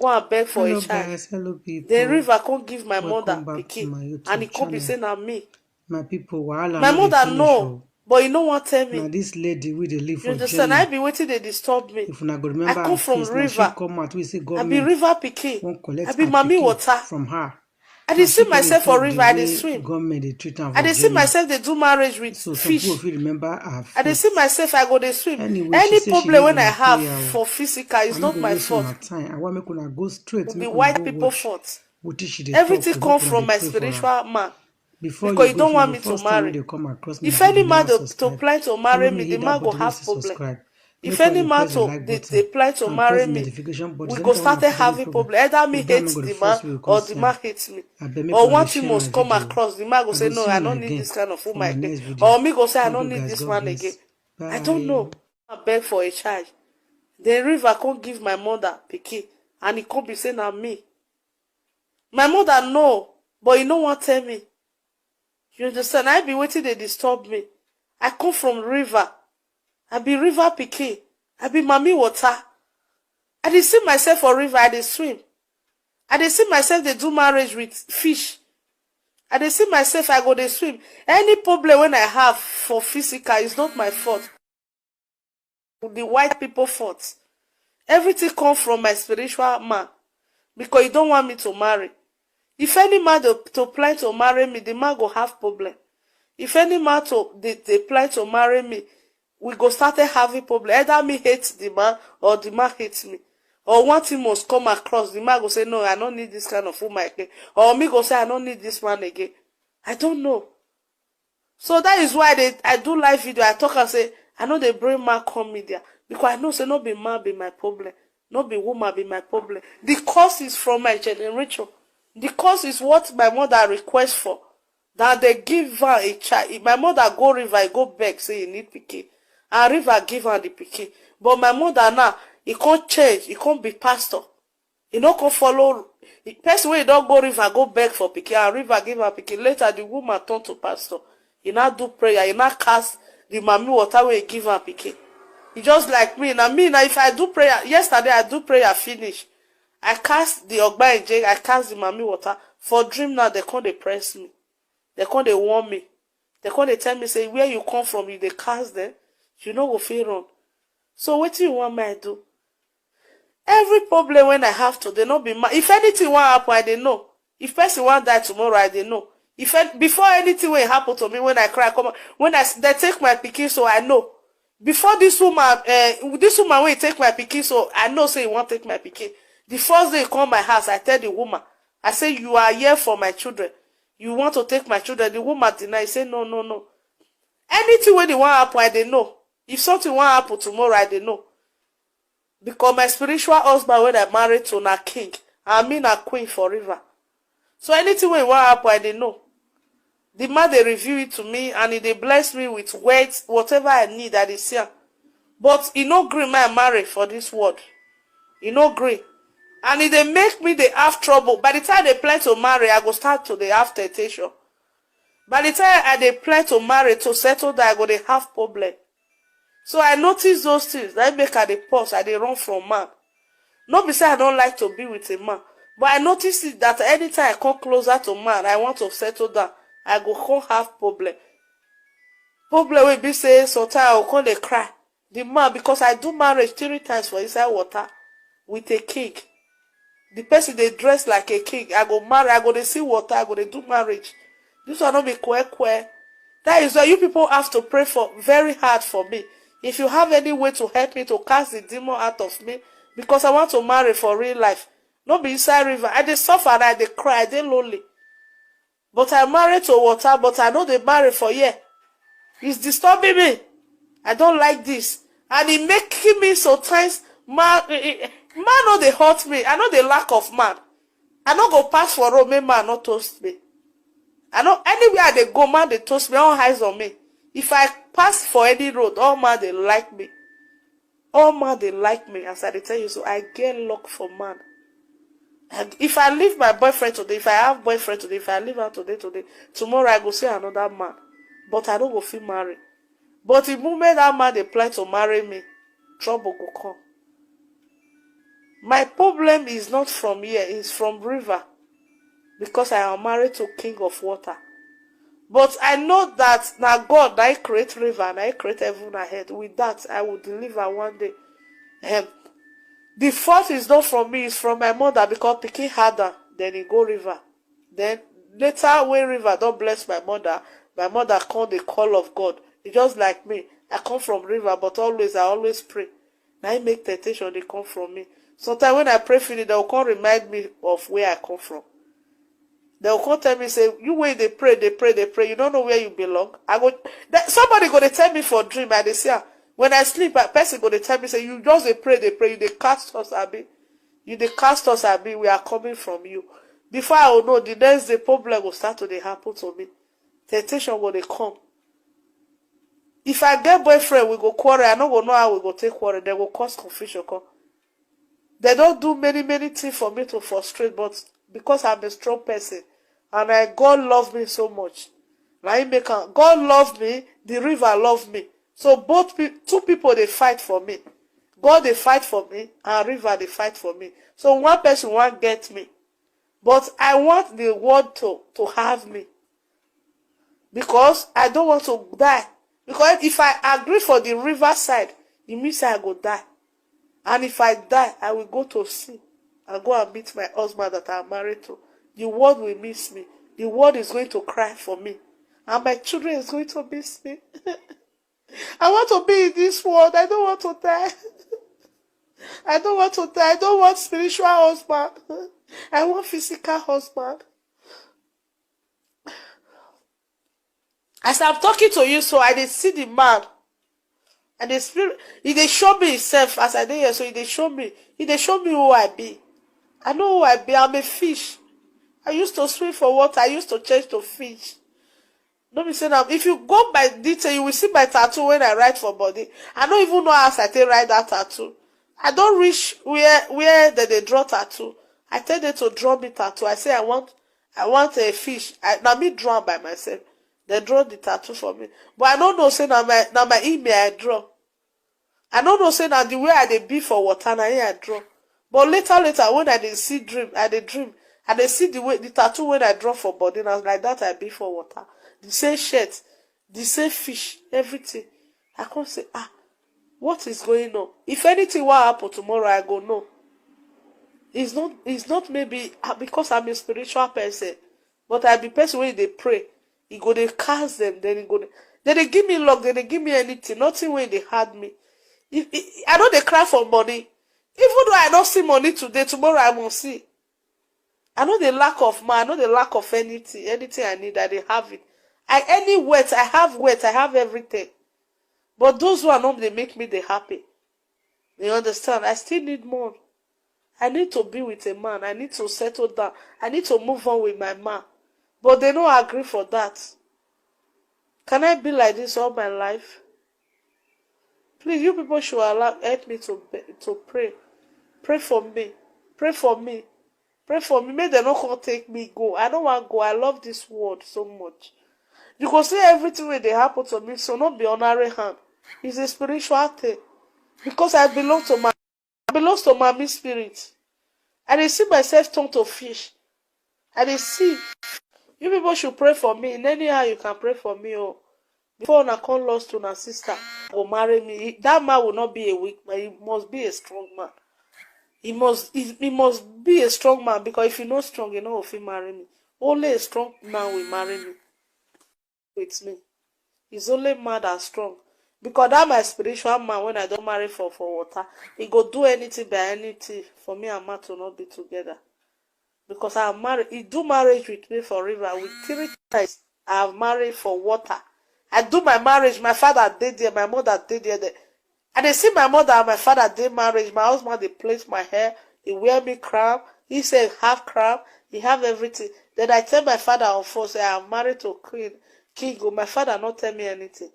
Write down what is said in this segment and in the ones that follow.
go and beg for Hello a child. guys, hello people. The river can't give my mother Welcome back to pikin, my and YouTube it can't be channel. saying na me. My people, wahala My no dey mother finish know, o. but you know what tell me. Now this lady we dey live You for understand? I Germany. be waiting they disturb me. If una go I remember come her from face, now she river. come out, we say I be government river pikin. won't I collect be her mommy pikin water. from her. I Now dey she see come dey myself for talk the river. I dey way swim. government dey treat am I for dey see Germany. myself they do marriage with So some fish. people fit remember her I dey see face. myself I go dey swim. Anyway, she Any say she problem live when on I a have prayer. for physical, it's I'm not not go my waste on fault. her time. I want make una go straight, It be make una white go people watch fault. what she dey talk. Everything Make come una from dey my pray for am. spiritual man. Before Because you you go, if don't na want the me to first time when marry. they come across my If any video, man never to subscribe. plan to Follow marry me, me, the hit that man go button wey have say problem. subscribe. If Make sure any you man press the to like they button plan to and press marry the me, notification button. we So go anytime start when to I put any have a problem, problem. Either me your dad hate no go the the man first way you come or see the am. man hates me. I beg make Or una dey one thing share my must come video. across. The man go I say, go no, see I una don't need again this kind of for woman my again. next video. Or me go say, I Thank don't you need guys. this God man again. bless. I don't Bye. know. I beg for a child. The river can't give my mother pikin, and it can't be saying na me. My mother know, but you know what tell me. You understand? I be waiting they disturb me. I come from river. I be river pikin. I be mommy water. I dey see myself for river. I dey swim. I dey see myself they do marriage with fish. I dey see myself I go dey swim. Any problem when I have for physical is not my fault. The white people fault. Everything come from my spiritual man. Because you don't want me to marry. If any man to plan to marry me, the man go have problem. If any man they plan to marry me, we go start having problem. Either me hate the man or the man hates me. Or one thing must come across. The man go say, no, I don't need this kind of woman again. Or me go say, I don't need this man again. I don't know. So that is why I do live video. I talk and say, I know they bring man come media. Because I know say no be man be my problem. No be woman be my problem. The cause is from my generation. The cause is what my mother requests for. That they give her a child. My mother go river, I go beg, say you need pikin. And river give her the pikin. But my mother now, he can't change. He can't be pastor. He no can follow. The person wey don't go river, go beg for pikin. And river give her pikin. Later, the woman turn to pastor. He now do prayer. He now cast the mommy water wey he give her pikin. He just like me. Now if I do prayer, yesterday I do prayer finish. I cast the ogba ejek, I cast the mommy water. For dream now, they can't press me. They come they warn me. They come they tell me say where you come from, you they cast them, you know go feel run. So what do you want me to do? Every problem when I have to, they not be mad. If anything want happen, I they know. If person want die tomorrow, I they know. Before anything will happen to me, when I cry, they take my pikin, so I know. Before this woman will take my pikin, so I know say you want take my pikin. The first day you come my house, I tell the woman, I say you are here for my children. You want to take my children. The woman deny. Say no, no, no. Anything when they want happen, I they know. If something want happen tomorrow, I they know. Because my spiritual husband when I married to na king, I mean a queen forever. So anything when want happen, I they know. The man they review it to me and they bless me with words, whatever I need, I they see. But he no gree my marry for this word. He no gree. And if they make me, they have trouble. By the time they plan to marry, I go start to they have temptation. By the time they plan to marry, to settle that, I go they have problem. So I notice those things. That make I they pause, I they run from man. Not because I don't like to be with a man. But I notice it that anytime I come closer to man, I want to settle down, I go come have problem. Problem will be say, sometimes I will come they cry. The man, because I do marriage 3 times for inside water with a king. The person they dress like a king. I go marry, I go they see water, I go they do marriage. This will not be queer. That is why you people have to pray for very hard for me. If you have any way to help me to cast the demon out of me, because I want to marry for real life. Not be inside river. I they suffer, I they cry, I they lonely. But I married to water, but I know they marry for year. It's disturbing me. I don't like this. And it making me sometimes man no they hurt me. I know the lack of man. I no go pass for road, man not toast me. I know anywhere they go, man they toast me, all eyes on me. If I pass for any road, all man they like me. All man they like me, as I tell you, so I get luck for man. And if I leave my boyfriend today, if I have boyfriend today, if I leave her today, tomorrow I go see another man. But I don't go feel married. But the moment that man they plan to marry me, trouble go come. My problem is not from here, it's from river, because I am married to king of water. But I know that now God, I create river and I create heaven ahead. With that, I will deliver one day. The fault is not from me, it's from my mother, because picking harder, then he go river. Then later when river don't bless my mother call the call of God. It's just like me. I come from river, but I always pray. Now I make temptation, they come from me. Sometimes when I pray finish, they will come remind me of where I come from. They will come tell me, say, you wait, they pray. You don't know where you belong. Somebody gonna tell me for dream, and they say, when I sleep, a person gonna tell me, say, you just they pray, you they cast us, Abi. You they cast us, Abi, we are coming from you. Before I will know, the next day problem will start to happen to me. Temptation will they come. If I get boyfriend, we go quarrel. I don't go know how we go take quarrel. They will cause confusion. Come. They don't do many things for me to frustrate, but because I'm a strong person, and God love me so much. God love me, the river love me. So two people, they fight for me. God, they fight for me, and river, they fight for me. So one person won't get me. But I want the world to have me. Because I don't want to die. Because if I agree for the river side, it means I go die. And if I die, I will go to sea. I'll go and meet my husband that I'm married to. The world will miss me. The world is going to cry for me. And my children is going to miss me. I want to be in this world. I don't want to die. I don't want to die. I don't want spiritual husband. I want physical husband. As I'm talking to you, so I did see the man. And the spirit, they show me himself as I did here. So they show me who I be. I know who I be. I'm a fish. I used to swim for water. I used to change to fish. Don't be saying that. If you go by detail, you will see my tattoo when I write for body. I don't even know how I take write that tattoo. I don't reach where they draw tattoo. I tell them to draw me tattoo. I say I want a fish. Now me draw by myself. They draw the tattoo for me. But I don't know say now my email I draw. I don't know say now the way I dey be for water now I draw. But later when I dey see dream, I dey dream. And they see the tattoo when I draw for body, and I was like that I be for water. The same shirt, the same fish, everything. I can't say, what is going on? If anything will happen tomorrow, I go no. It's not maybe because I'm a spiritual person, but I be person when they pray. He go they cast them, then they give me luck, then they give me anything, nothing when they had me. I know they cry for money. Even though I don't see money today, tomorrow I won't see. I know the lack of man, I know the lack of anything I need, that they have it. I have everything. But those who are not, they make me happy. You understand? I still need more. I need to be with a man. I need to settle down. I need to move on with my man. But they don't agree for that. Can I be like this all my life? Please, you people should help me to pray. Pray for me. Pray for me. Pray for me. May they not come take me go. I don't want to go. I love this world so much. You can see everything when they happen to me, so not be honoring hand. It's a spiritual thing. Because I belong to mommy spirit. And I see myself turn to fish. And I see. You people should pray for me. In any how you can pray for me. Oh. Before I come lost to my sister will marry me. That man will not be a weak man. He must be a strong man. He must be a strong man, because if he's not strong, he know if he marry me. Only a strong man will marry me. With me. He's only mad and strong. Because that my spiritual man, when I don't marry for water, he go do anything by anything for me and man to not be together. Because I am married. He do marriage with me for river. With 3 times I have married for water. I do my marriage. My father did there. My mother did there. And they see my mother and my father did marriage. My husband, they place my hair. He wear me crown. He said have crown. He have everything. Then I tell my father on phone, say I am married to king. My father not tell me anything.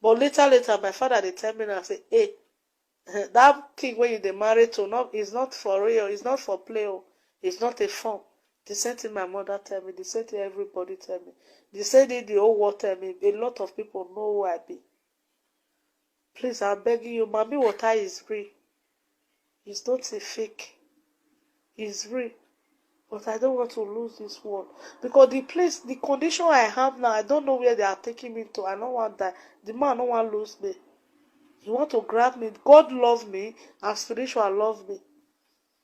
But later, my father they tell me and I say, hey, that king when you married to, is not for real. It's not for play. It's not a form. The same thing my mother tell me. The same thing everybody tell me. The same thing the whole world tell me. A lot of people know who I be. Please, I'm begging you, mommy water is free. It's not a fake. is real. But I don't want to lose this one. Because the condition I have now, I don't know where they are taking me to. I don't want that. The man don't want to lose me. He want to grab me. God love me and spiritual love me.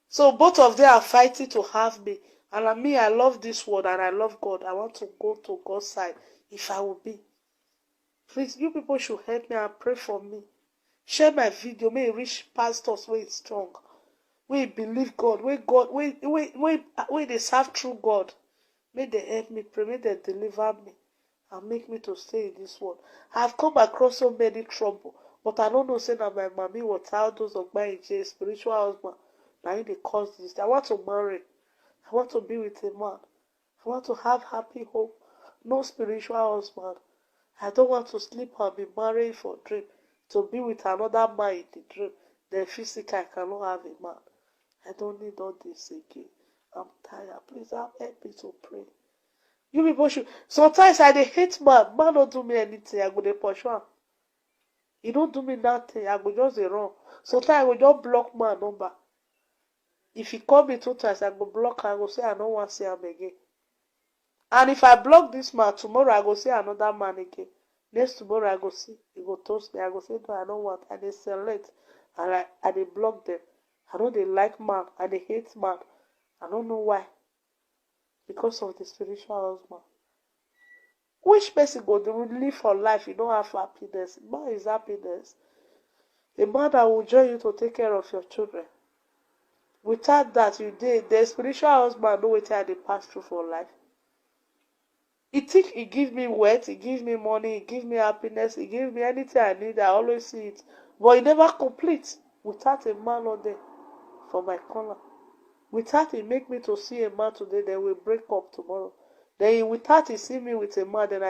So both of them are fighting to have me. And me, I love this world and I love God. I want to go to God's side if I will be. Please, you people should help me and pray for me. Share my video. May it reach pastors where it's strong. Where believe God. Where they serve true God. May they help me pray. May they deliver me. And make me to stay in this world. I've come across so many trouble. But I don't know, say that my mommy was out those of my spiritual husband. Now they cause this. I want to marry. I want to be with a man. I want to have happy home. No spiritual husband. I don't want to sleep and be married for dream. To be with another man in the dream. Then physical, I cannot have a man. I don't need all this again. I'm tired. Please help me to pray. You people should. Sometimes I hate man. Man don't do me anything. I go to pursue him. He don't do me nothing. I go just run. Sometimes I go just block my number. If he call me 2 times, I go block. I go say I don't want to see him again. And if I block this man, tomorrow I go see another man again. Next tomorrow I go see. He go toast me. I go say no, I don't want. And they select. And they block them. I know they like man. And they hate man. I don't know why. Because of the spiritual husband. Which person go to live for life? You don't have happiness. Man is happiness. A man that will join you to take care of your children. Without that, the spiritual husband know what they pass through for life. He think he give me wealth, he give me money, he give me happiness, he give me anything I need. I always see it. But he never complete without a man on there for my corner. Without he make me to see a man today, then we break up tomorrow. Then without he see me with a man, then I